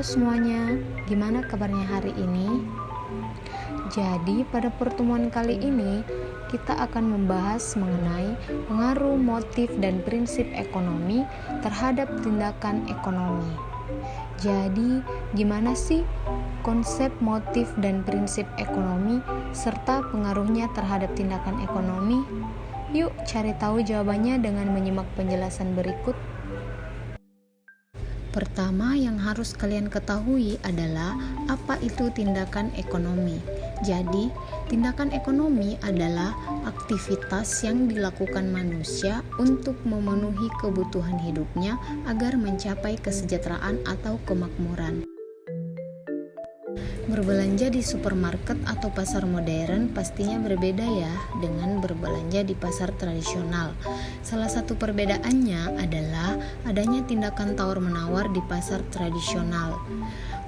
Halo semuanya, gimana kabarnya hari ini? Jadi pada pertemuan kali ini kita akan membahas mengenai pengaruh motif dan prinsip ekonomi terhadap tindakan ekonomi. Jadi gimana sih konsep motif dan prinsip ekonomi serta pengaruhnya terhadap tindakan ekonomi? Yuk cari tahu jawabannya dengan menyimak penjelasan berikut. Pertama yang harus kalian ketahui adalah apa itu tindakan ekonomi. Jadi, tindakan ekonomi adalah aktivitas yang dilakukan manusia untuk memenuhi kebutuhan hidupnya agar mencapai kesejahteraan atau kemakmuran. Berbelanja di supermarket atau pasar modern pastinya berbeda ya dengan berbelanja di pasar tradisional. Salah satu perbedaannya adalah adanya tindakan tawar-menawar di pasar tradisional.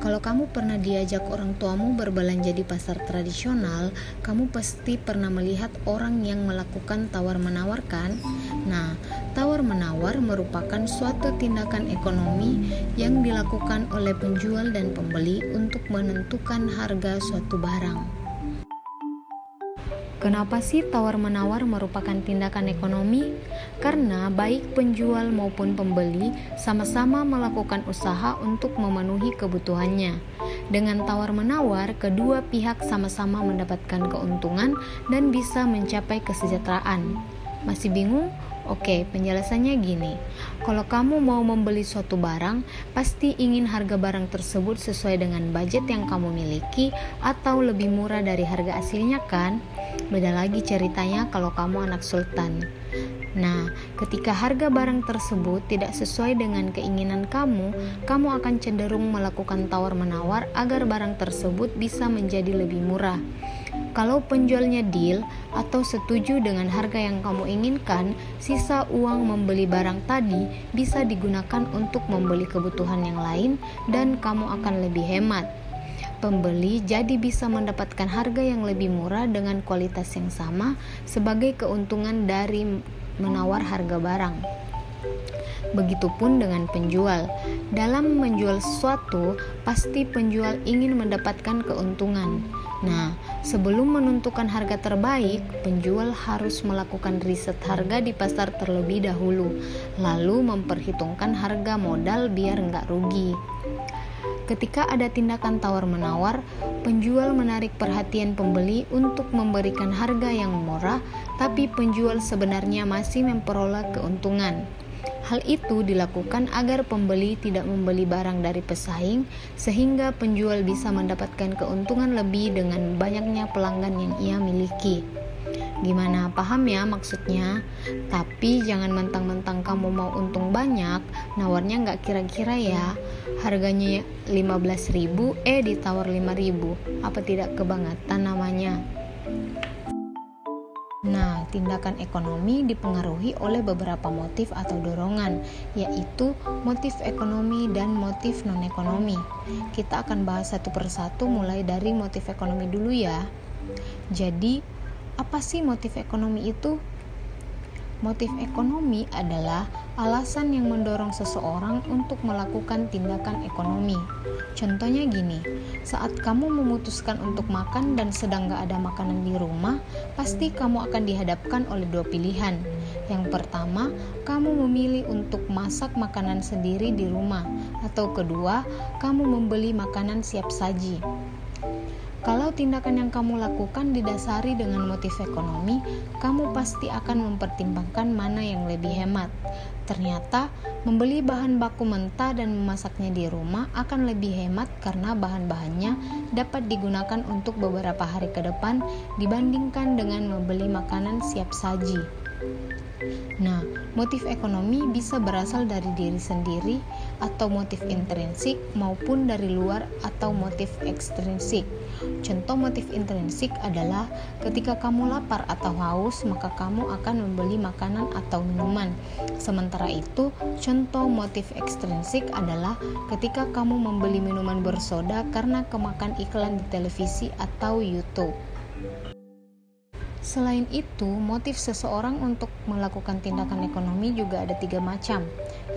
Kalau kamu pernah diajak orang tuamu berbelanja di pasar tradisional, kamu pasti pernah melihat orang yang melakukan tawar-menawar kan? Nah, tawar-menawar merupakan suatu tindakan ekonomi yang dilakukan oleh penjual dan pembeli untuk menentukan harga suatu barang. Kenapa sih tawar-menawar merupakan tindakan ekonomi? Karena baik penjual maupun pembeli sama-sama melakukan usaha untuk memenuhi kebutuhannya. Dengan tawar-menawar, kedua pihak sama-sama mendapatkan keuntungan dan bisa mencapai kesejahteraan. Masih bingung? Oke, penjelasannya gini. Kalau kamu mau membeli suatu barang, pasti ingin harga barang tersebut sesuai dengan budget yang kamu miliki atau lebih murah dari harga aslinya kan? Beda lagi ceritanya kalau kamu anak sultan. Nah, ketika harga barang tersebut tidak sesuai dengan keinginan kamu akan cenderung melakukan tawar-menawar agar barang tersebut bisa menjadi lebih murah. Kalau penjualnya deal atau setuju dengan harga yang kamu inginkan, sisa uang membeli barang tadi bisa digunakan untuk membeli kebutuhan yang lain dan kamu akan lebih hemat. Pembeli jadi bisa mendapatkan harga yang lebih murah dengan kualitas yang sama sebagai keuntungan dari menawar harga barang. Begitupun dengan penjual. Dalam menjual sesuatu, pasti penjual ingin mendapatkan keuntungan. Nah, sebelum menentukan harga terbaik, penjual harus melakukan riset harga di pasar terlebih dahulu, lalu memperhitungkan harga modal biar nggak rugi. Ketika ada tindakan tawar-menawar, penjual menarik perhatian pembeli untuk memberikan harga yang murah, tapi penjual sebenarnya masih memperoleh keuntungan. Hal itu dilakukan agar pembeli tidak membeli barang dari pesaing, sehingga penjual bisa mendapatkan keuntungan lebih dengan banyaknya pelanggan yang ia miliki. Gimana, paham ya maksudnya? Tapi jangan mentang-mentang kamu mau untung banyak, nawarnya nggak kira-kira ya. Harganya 15.000, ditawar 5.000. Apa tidak kebangetan namanya? Nah, tindakan ekonomi dipengaruhi oleh beberapa motif atau dorongan, yaitu motif ekonomi dan motif non-ekonomi. Kita akan bahas satu persatu mulai dari motif ekonomi dulu ya. Jadi, apa sih motif ekonomi itu? Motif ekonomi adalah alasan yang mendorong seseorang untuk melakukan tindakan ekonomi. Contohnya gini, saat kamu memutuskan untuk makan dan sedang gak ada makanan di rumah, pasti kamu akan dihadapkan oleh dua pilihan. Yang pertama, kamu memilih untuk masak makanan sendiri di rumah, atau kedua, kamu membeli makanan siap saji. Kalau tindakan yang kamu lakukan didasari dengan motif ekonomi, kamu pasti akan mempertimbangkan mana yang lebih hemat. Ternyata, membeli bahan baku mentah dan memasaknya di rumah akan lebih hemat karena bahan-bahannya dapat digunakan untuk beberapa hari ke depan dibandingkan dengan membeli makanan siap saji. Nah, motif ekonomi bisa berasal dari diri sendiri atau motif intrinsik maupun dari luar atau motif ekstrinsik. Contoh motif intrinsik adalah ketika kamu lapar atau haus, maka kamu akan membeli makanan atau minuman. Sementara itu, contoh motif ekstrinsik adalah ketika kamu membeli minuman bersoda karena kemakan iklan di televisi atau YouTube. Selain itu, motif seseorang untuk melakukan tindakan ekonomi juga ada 3 macam.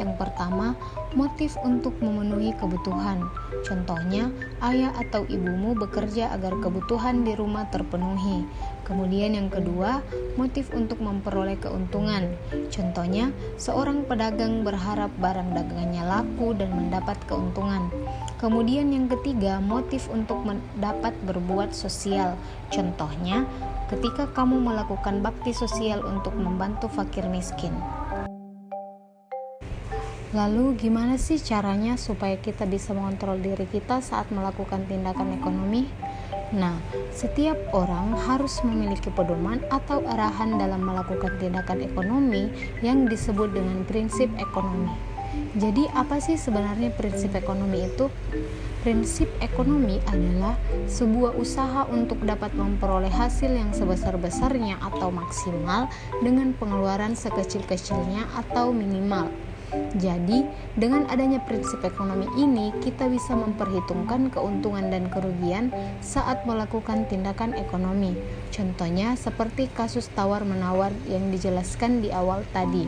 Yang pertama, motif untuk memenuhi kebutuhan. Contohnya, ayah atau ibumu bekerja agar kebutuhan di rumah terpenuhi. Kemudian yang kedua, motif untuk memperoleh keuntungan. Contohnya, seorang pedagang berharap barang dagangannya laku dan mendapat keuntungan. Kemudian yang ketiga, motif untuk dapat berbuat sosial. Contohnya, ketika kamu melakukan bakti sosial untuk membantu fakir miskin. Lalu gimana sih caranya supaya kita bisa mengontrol diri kita saat melakukan tindakan ekonomi? Nah, setiap orang harus memiliki pedoman atau arahan dalam melakukan tindakan ekonomi yang disebut dengan prinsip ekonomi. Jadi apa sih sebenarnya prinsip ekonomi itu? Prinsip ekonomi adalah sebuah usaha untuk dapat memperoleh hasil yang sebesar-besarnya atau maksimal dengan pengeluaran sekecil-kecilnya atau minimal. Jadi, dengan adanya prinsip ekonomi ini, kita bisa memperhitungkan keuntungan dan kerugian saat melakukan tindakan ekonomi. Contohnya seperti kasus tawar-menawar yang dijelaskan di awal tadi.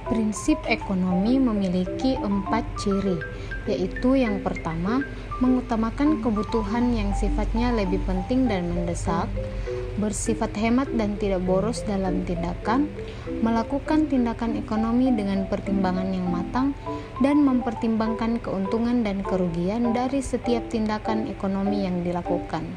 Prinsip ekonomi memiliki 4 ciri, yaitu yang pertama, mengutamakan kebutuhan yang sifatnya lebih penting dan mendesak, bersifat hemat dan tidak boros dalam tindakan, melakukan tindakan ekonomi dengan pertimbangan yang matang, dan mempertimbangkan keuntungan dan kerugian dari setiap tindakan ekonomi yang dilakukan.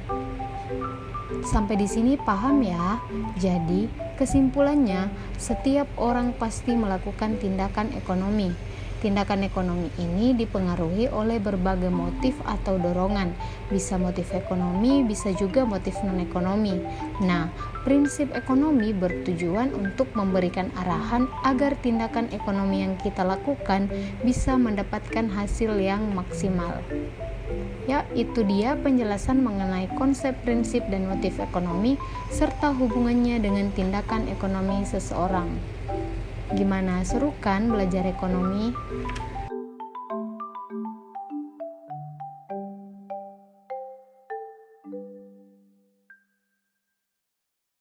Sampai di sini paham ya? Jadi, kesimpulannya, setiap orang pasti melakukan tindakan ekonomi. Tindakan ekonomi ini dipengaruhi oleh berbagai motif atau dorongan. Bisa motif ekonomi, bisa juga motif non-ekonomi. Nah, prinsip ekonomi bertujuan untuk memberikan arahan agar tindakan ekonomi yang kita lakukan bisa mendapatkan hasil yang maksimal. Ya, itu dia penjelasan mengenai konsep, prinsip, dan motif ekonomi serta hubungannya dengan tindakan ekonomi seseorang. Gimana, seru kan belajar ekonomi?